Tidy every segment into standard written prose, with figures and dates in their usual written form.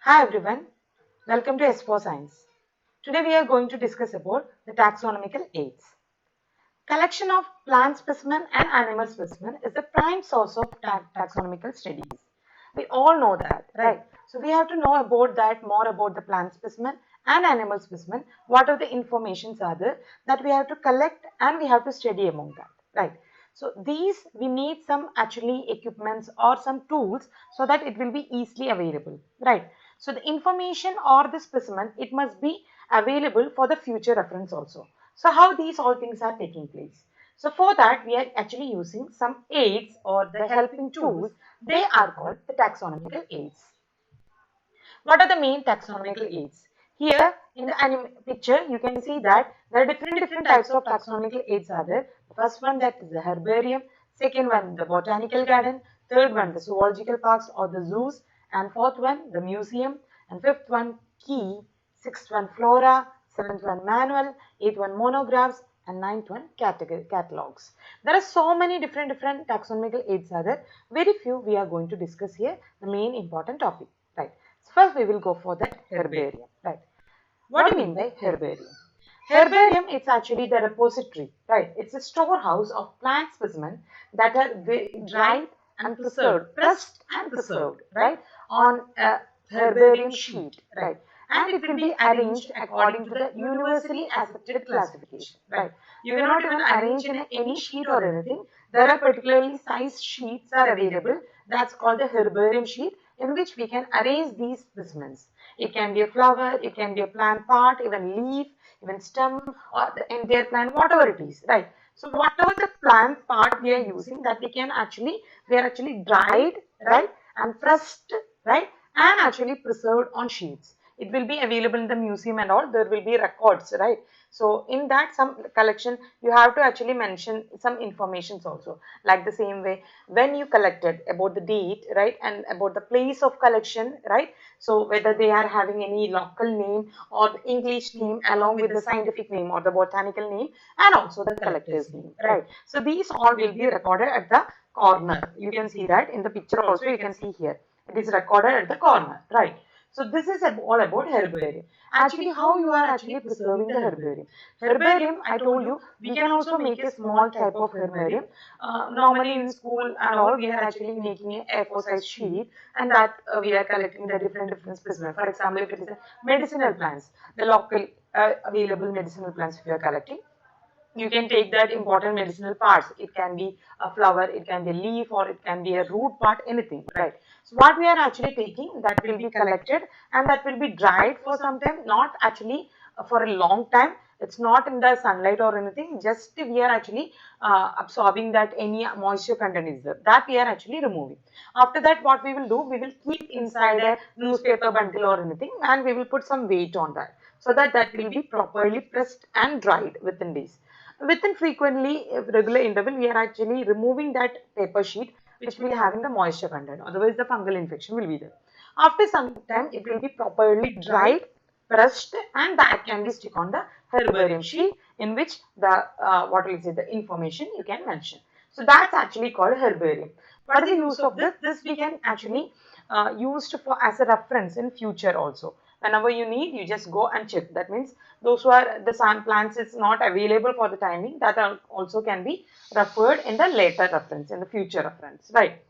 Hi everyone, welcome to S4 Science. Today we are going to discuss about the taxonomical aids. Collection of plant specimen and animal specimen is the prime source of taxonomical studies. We all know that, right? So we have to know about that, more about the plant specimen and animal specimen, what are the informations are there that we have to collect and we have to study among that, right? So these we need some actually equipments or some tools so that it will be easily available, right? So the information or the specimen, it must be available for the future reference also. So how these all things are taking place? So for that we are actually using some aids or the helping tools. They are called the taxonomical aids. What are the main taxonomical aids? Here in the picture you can see that there are different types of taxonomical aids are there. The first one, that is the herbarium, second one the botanical garden, third one the zoological parks or the zoos, and fourth one the museum, and fifth one key, sixth one flora, seventh one manual, eighth one monographs, and ninth one catalogs. There are so many different taxonomical aids are there. Very few we are going to discuss here, the main important topic, right? So first we will go for the herbarium, right? What do you mean by herbarium? Herbarium, it's actually the repository, right? It's a storehouse of plant specimens that are dried and preserved, pressed and preserved, right? On a herbarium sheet, right? And it will be arranged according to the universally accepted classification, right? You cannot even arrange in any sheet or anything. There are particularly sized sheets are available. That's called the herbarium sheet, in which we can arrange these specimens. It can be a flower, it can be a plant part, even leaf, even stem, or the entire plant, whatever it is, right? So whatever the plant part we are using, that we are actually dried, right, and pressed, right, and actually preserved on sheets. It will be available in the museum and all. There will be records, right? So in that some collection, you have to actually mention some informations also. Like the same way, when you collected about the date, right, and about the place of collection, right? So whether they are having any local name or the English name along with the scientific name or the botanical name, and also the collector's name, right? So these all will be recorded at the corner. You can see that in the picture also. You can see here it is recorded at the corner, right? So this is all about herbarium. Actually, how you are actually preserving the herbarium. Herbarium, I told you, we can also make a small type of herbarium. Normally in school and all, we are actually making a A4 size sheet, and that we are collecting the different specimens. For example, if it is a medicinal plants, the local available medicinal plants we are collecting, you can take that important medicinal parts. It can be a flower, it can be a leaf, or it can be a root part, anything, right? So what we are actually taking, that will be collected and that will be dried for some time, not actually for a long time. It's not in the sunlight or anything, just we are actually absorbing that any moisture content is there, that we are actually removing. After that, what we will do, we will keep inside a newspaper bundle or anything, and we will put some weight on that, so that that will be properly pressed and dried within days. Within frequently regular interval, we are actually removing that paper sheet which will having the moisture content. Otherwise, the fungal infection will be there. After some time, it will be properly dried, pressed, and that can be stick on the herbarium sheet, in which the what will say the information you can mention. So that's actually called herbarium. What is the use of this? This we can actually used for as a reference in future also. Whenever you need, you just go and check. That means those who are the sun plants is not available for the timing, that also can be referred in the later reference, in the future reference, right?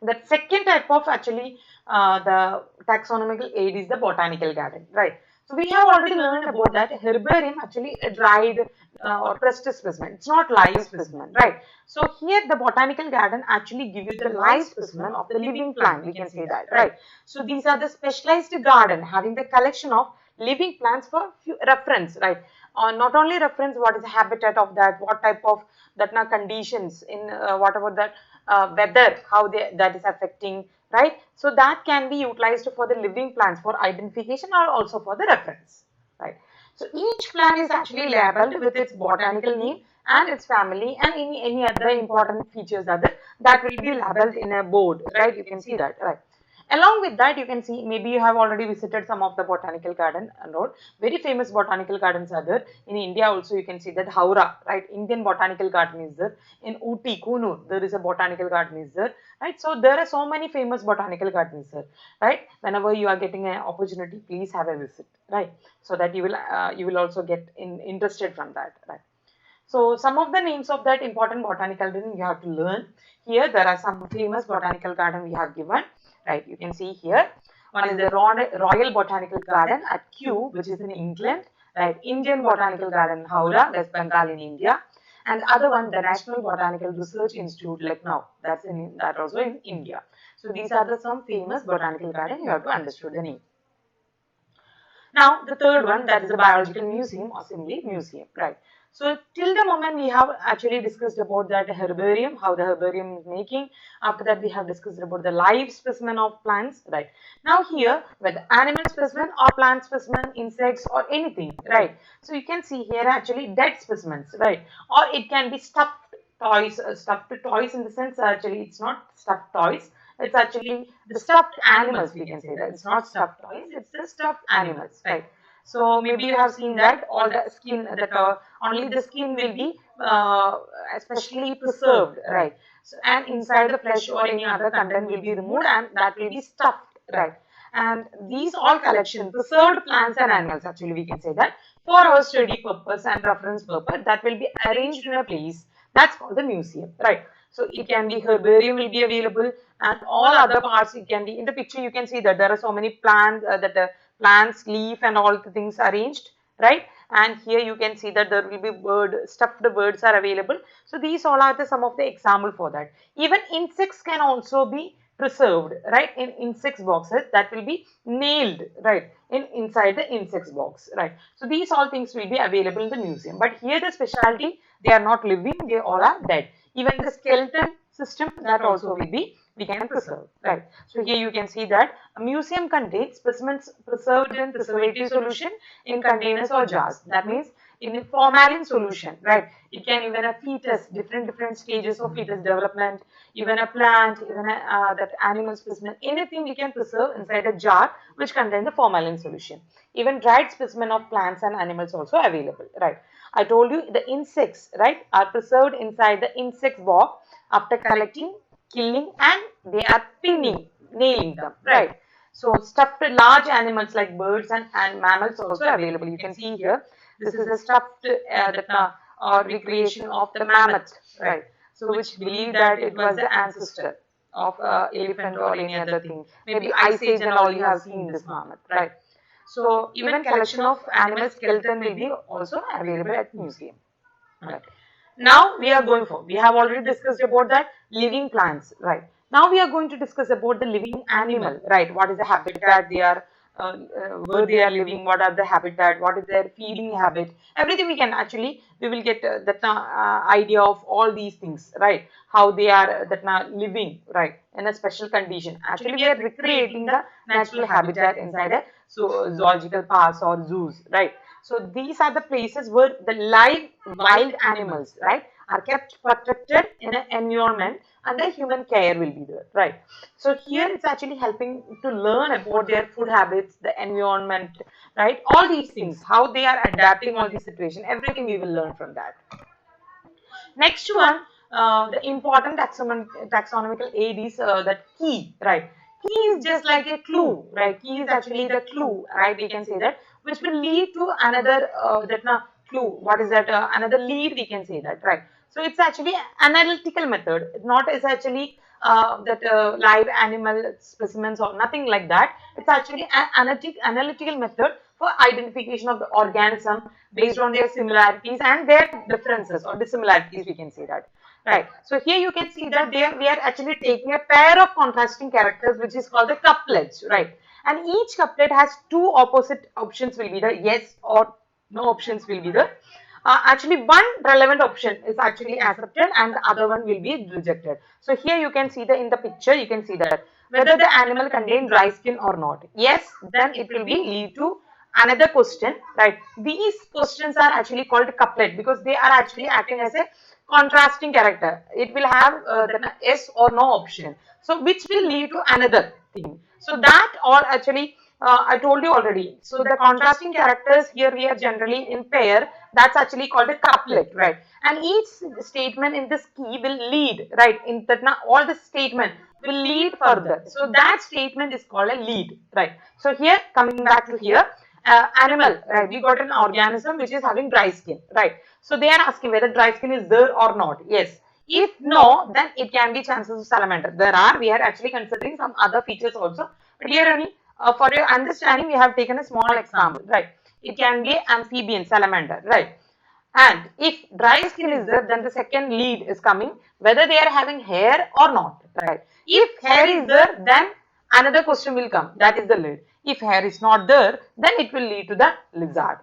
The second type of actually the taxonomical aid is the botanical garden, right? So we have already learned about that herbarium actually a dried or pressed specimen. It's not live specimen, right? So here the botanical garden actually give you the live specimen of the living plant. We can say that, right? So these are the specialized garden having the collection of living plants for reference, right? Not only reference what is the habitat of that, what type of that now conditions in whatever that weather, how that is affecting, right? So that can be utilized for the living plants for identification or also for the reference, right? So each plant is actually labeled with its botanical name and its family and any other important features that will be labeled in a board, right? You can see that, right? Along with that, you can see maybe you have already visited some of the botanical garden and all. Very famous botanical gardens are there. In India also you can see that Howrah, right? Indian botanical garden is there. In Ooty, Kunur, there is a botanical garden is there, right? So there are so many famous botanical gardens there, right? Whenever you are getting an opportunity, please have a visit, right? So that you will also get interested from that, right? So some of the names of that important botanical garden you have to learn. Here there are some famous botanical garden we have given, right? You can see here. One is the Royal Botanical Garden at Kew, which is in England, right? Indian Botanical Garden, Howrah, West Bengal in India. And other one, the National Botanical Research Institute, Lucknow, that also in India. So these are the some famous botanical garden you have to understand the name. Now, the third one, that is the Biological Museum or simply museum, right? So, till the moment we have actually discussed about that herbarium, how the herbarium is making. After that, we have discussed about the live specimen of plants, right? Now, here, whether animal specimen or plant specimen, insects or anything, right? So, you can see here actually dead specimens, right? Or it can be stuffed toys in the sense actually it's not stuffed toys, it's actually the stuffed animals, we can say that. It's not stuffed toys, it's the stuffed animals, right? So maybe you have seen that all the skin, that only the skin will be especially preserved, right? So, and inside the flesh or any other content will be removed and that will be stuffed, right? And these all collection, preserved plants and animals, actually we can say that, for our study purpose and reference purpose, that will be arranged in a place that's called the museum, right? So it can be herbarium will be available and all other parts it can be. In the picture you can see that there are so many plants, plants, leaf and all the things arranged, right? And here you can see that there will be stuffed birds are available. So these all are some of the example for that. Even insects can also be preserved, right? In insects boxes that will be nailed, right? Inside the insects box, right? So these all things will be available in the museum. But here the specialty, they are not living, they all are dead. Even the skeleton system, that also will be, we can preserve, right? So here you can see that a museum contains specimens preserved in preservative solution in containers or jars. That means in a formalin solution, right? It can even a fetus, different stages of fetus development, even a plant, even that animal specimen, anything we can preserve inside a jar which contains the formalin solution. Even dried specimen of plants and animals also available, right? I told you the insects, right, are preserved inside the insect box after collecting, killing, and they are pinning, nailing them, right? So stuffed large animals like birds and mammals also available. You can see here, this is a stuffed or recreation of the mammoth, right? So which believe that it was the ancestor of elephant or any other thing. Maybe Ice Age and all you have seen this mammoth, right? So even collection of animal skeleton will be also available at museum. Right. Now we are going for, we have already discussed about that living plants, right? Now we are going to discuss about the living animal, right? What is the habitat they are, where they are living, what are the habitat, what is their feeding habit, everything we can actually, we will get that idea of all these things, right? How they are living, right? In a special condition. Actually, we are recreating the natural habitat inside a zoological parks or zoos, right? So these are the places where the live wild animals, right, are kept protected in an environment and the human care will be there, right? So here it's actually helping to learn about their food habits, the environment, right? All these things, how they are adapting all these situations, everything we will learn from that. Next one, the important taxonomical aid is that key, right? Key is just like a clue, right? Key is actually the clue, right? We can say that, which will lead to another clue. What is that? Another lead, we can say that, right? So it's actually analytical method. It's not is actually that live animal specimens or nothing like that. It's actually an analytical method for identification of the organism based on their similarities and their differences or dissimilarities, we can say that, right? So here you can see that we are actually taking a pair of contrasting characters which is called the couplets, right? And each couplet has two opposite options will be the yes or no options will be the actually one relevant option is actually accepted and the other one will be rejected. So here you can see in the picture you can see that whether the animal contains dry skin or not. Yes, then it will be lead to another question, right? These questions are actually called couplet because they are actually acting as a contrasting character. It will have the yes or no option. So which will lead to another. thing. So that all actually I told you already. So the contrasting characters here we are generally in pair. That's actually called a couplet, right? And each statement in this key will lead, right? In that now all the statement will lead further. So that statement is called a lead, right? So here coming back to here, animal, right? We got an organism which is having dry skin, right? So they are asking whether dry skin is there or not. Yes. If no, then it can be chances of salamander. There are, we are actually considering some other features also. But here only, for your understanding, we have taken a small example, right? It can be amphibian, salamander, right? And if dry skin is there, then the second lead is coming, whether they are having hair or not, right? If hair is there, then another question will come, that is the lead. If hair is not there, then it will lead to the lizard,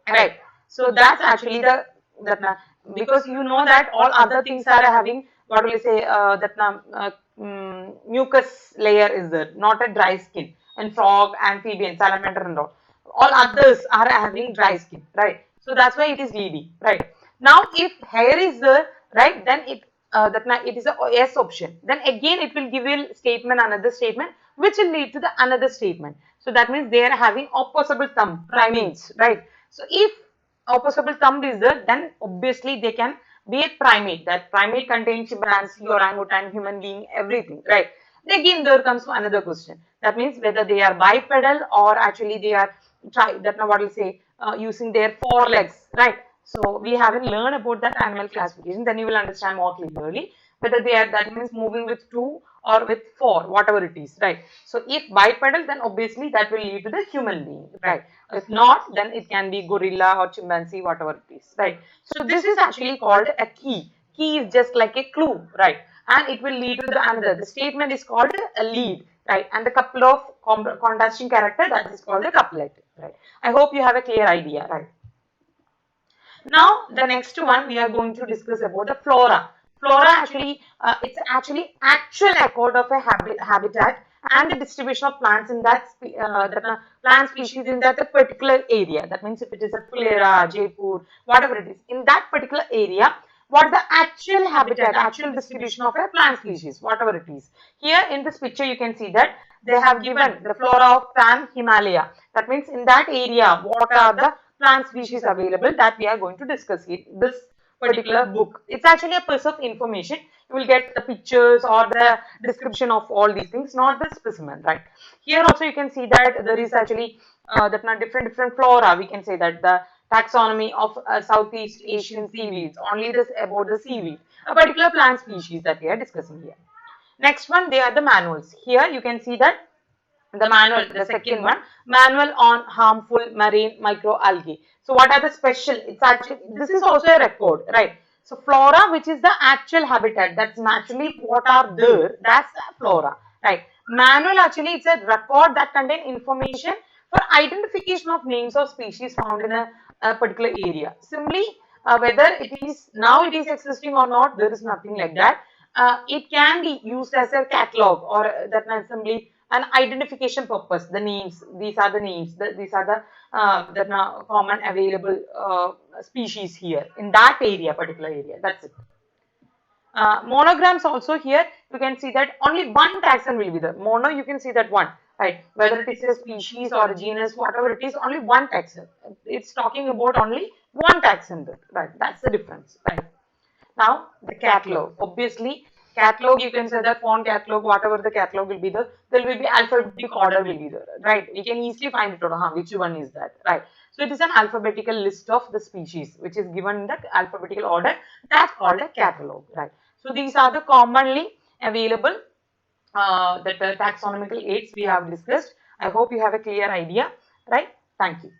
right? So that's actually the, that because you know that all other things are having, what will you say, mucus layer is there, not a dry skin. And frog, amphibian, salamander and all others are having dry skin, right? So that's why it is leading, right? Now if hair is there, right, then it it is a yes option. Then again it will give you statement, another statement, which will lead to the another statement. So that means they are having opposable thumb, primates, right? So if opposable thumb is there, then obviously they can be a primate. That primate contains chimpanzee, orangutan, human being, everything, right? Again, there comes to another question. That means whether they are bipedal or actually they are that now what we say using their forelegs, right? So we haven't learned about that animal classification. Then you will understand more clearly whether they are, that means moving with two or with four, whatever it is, right? So if bipedal, then obviously that will lead to the human being, right? If not, then it can be gorilla or chimpanzee, whatever it is, right? So this is actually called a key. Key is just like a clue, right? And it will lead to the another. The statement is called a lead, right? And the couple of contrasting character, that is called a couplet, right? I hope you have a clear idea, right? Now, the next one we are going to discuss about the flora. Flora actually, it's actually actual record of a habitat and the distribution of plants in that, plant species in that particular area. That means if it is a Fulera, Jaipur, whatever it is, in that particular area, what the actual habitat, actual distribution of a plant species, whatever it is. Here in this picture, you can see that they have given the flora of Pan Himalaya. That means in that area, what are the plant species available, that we are going to discuss in this particular book. It's actually a piece of information. You will get the pictures or the description of all these things, not the specimen, right? Here also you can see that there is actually different flora. We can say that the taxonomy of Southeast Asian seaweeds, only this about the seaweed, a particular plant species that we are discussing here. Next one, they are the manuals. Here you can see that the manual, the second one, manual on harmful marine microalgae. So what are the special, it's actually, this is also a record, right? So flora, which is the actual habitat, that's naturally what are there, that's flora, right? Manual actually, it's a record that contain information for identification of names of species found in a particular area. Simply whether it is now it is existing or not, there is nothing like that. It can be used as a catalog or that simply an identification purpose. The names, these are the names, these are the common available species here in that area, particular area. That's it. Monograms also, here you can see that only one taxon will be there. Mono, you can see that one, right? Whether it is a species or a genus, whatever it is, only one taxon. It's talking about only one taxon there, right? That's the difference, right? Now the catalog, obviously catalog, you can say that font catalog, whatever the catalog will be there will be alphabetic order will be there, right? We can easily find it out, which one is that, right? So it is an alphabetical list of the species which is given in the alphabetical order, that's called a catalog, right? So these are the commonly available that taxonomical aids we have discussed. I hope you have a clear idea, right? Thank you.